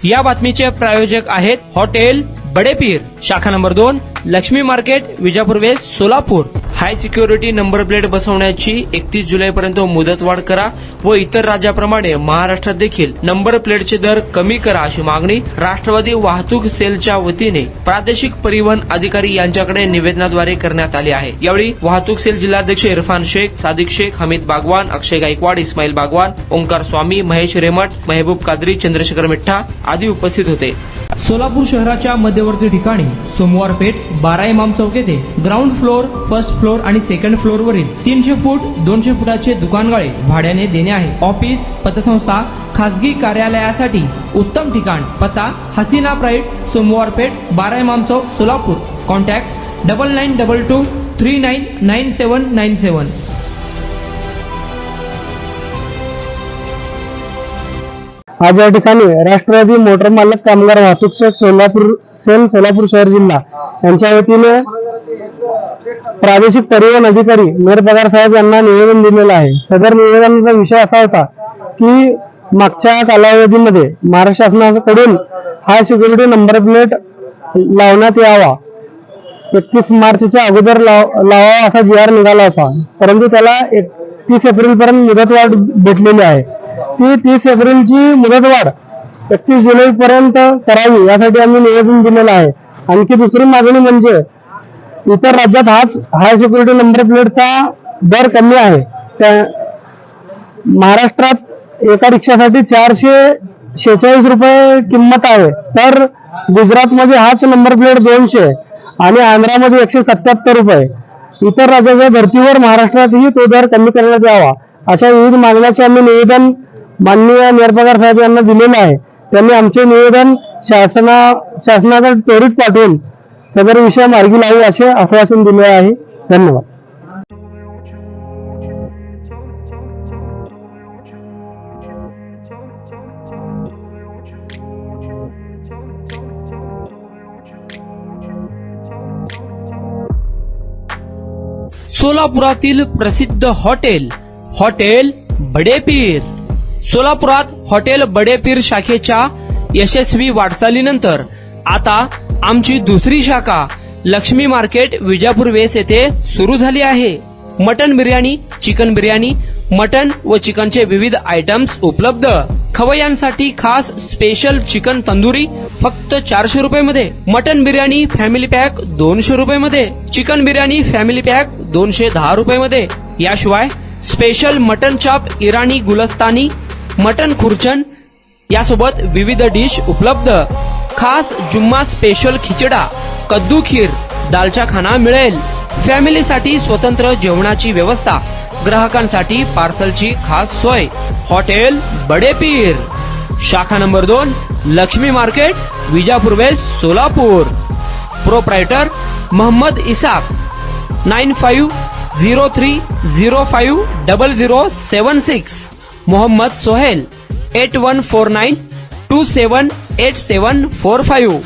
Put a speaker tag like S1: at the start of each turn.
S1: या बातमीचे प्रायोजक आहेत हॉटेल बडेपीर, शाखा number 2, Lakshmi market, Vijapur west, Solapur. High security number plate बसवण्याची 31 जुलैपर्यंत मुदतवाढ करा व इतर राज्याप्रमाणे महाराष्ट्रात देखील नंबर प्लेटचे दर कमी करा अशी मागणी राष्ट्रवादी वाहतूक सेलच्या वतीने प्रादेशिक परिवहन अधिकारी यांच्याकडे निवेदनाद्वारे करण्यात आली आहे। यावेळी वाहतूक सेल जिल्हाध्यक्ष इरफान शेख, सादिक शेख, हमीद बागवान, अक्षय गायकवाड, इस्माईल बागवान, ओंकार स्वामी, महेश रेमट, महबूब कादरी, चंद्रशेखर मिठ्ठा आदी उपस्थित होते। सोलापूर शहराच्या मध्यवर्ती ठिकाणी सोमवार पेठ 12 इमाम चौक येथे ग्राउंड फ्लोर, फर्स्ट फ्लोर आणि सेकंड फ्लोर वरील 300 फूट 200 फुटाचे दुकानगाळे भाड्याने देणे आहे। ऑफिस, पतसंस्था, खासगी कार्यालयासाठी उत्तम ठिकाण। पत्ता हसीना प्राईड, सोमवार पेठ 12 इमाम चौक, सोलापूर। कॉन्टॅक्ट 9922 399797।
S2: आज या ठिकाणी राष्ट्रवादी मोटर मालक कामगार वाहतूक सोलापूर शहर जिल्हा यांच्या वतीने प्रादेशिक परिवहन अधिकारी मेयर पगार साहेब यांना निवेदन दिलेलं आहे। सदर निवेदनाचा विषय असा होता की मागच्या कालावधीमध्ये महाराष्ट्र शासनाकडून हाय सिक्युरिटी नंबर प्लेट लावण्यात यावा, 31 मार्चच्या अगोदर लावावा असा GR निघाला होता, परंतु त्याला 31 एप्रिल पर्यंत मुदतवाढ भेटलेली आहे। ती 30 एप्रिलची मुदतवाढ 31 जुलै पर्यंत करावी यासाठी आम्ही निवेदन दिलेलं आहे। आणखी दुसरी मागणी म्हणजे इतर राज्यात हाय सिक्युरिटी नंबर प्लेटचा दर कमी आहे, महाराष्ट्रात एका रिक्षासाठी 446 रुपये किंमत आहे, तर गुजरातमध्ये हाच नंबर प्लेट 200 आणि आंध्रामध्ये 177 रुपये। इतर राज्याच्या धर्तीवर महाराष्ट्रातही तो दर कमी करण्यात यावा अशा विविध मागण्याचे आम्ही निवेदन माननीय मेयर पगार साहेब यांना दिलेले आहे। त्यांनी आमचे निवेदन शासनाकडे त्वरित पाठवून सदर विषय मार्गी लावू असे आश्वासन दिले आहे। धन्यवाद।
S1: सोलापुरातील प्रसिद्ध हॉटेल बडेपीर। सोलापुरात हॉटेल बडेपीर शाखेच्या यशस्वी वाटचालीनंतर आता आमची दुसरी शाखा लक्ष्मी मार्केट, विजापूर वेस्ट येथे सुरू झाली आहे। Mutton biryani, chicken biryani, mutton व चिकनचे विविध आयटम्स उपलब्ध। खवय्यांसाठी खास स्पेशल चिकन तंदुरी फक्त 400 रुपये मध्ये, मटन बिर्याणी फॅमिली पॅक 200 रुपये मध्ये, चिकन बिर्याणी फॅमिली पॅक 210 रुपये मध्ये। याशिवाय स्पेशल मटन चाप, इराणी गुलस्तानी, मटन खुर्चन यासोबत विविध डिश उपलब्ध। खास जुम्मा स्पेशल खिचडा, कद्दू खीर, दालचा खाना मिळेल। फॅमिलीसाठी स्वतंत्र जेवणाची व्यवस्था, ग्राहकांसाठी पार्सलची खास सोय। हॉटेल बडेपीर, शाखा number 2, Lakshmi market, Vijapur west, Solapur. Proprietor Mohammad Isaq, 9503050076। Mohammad Sohail, 8149278745।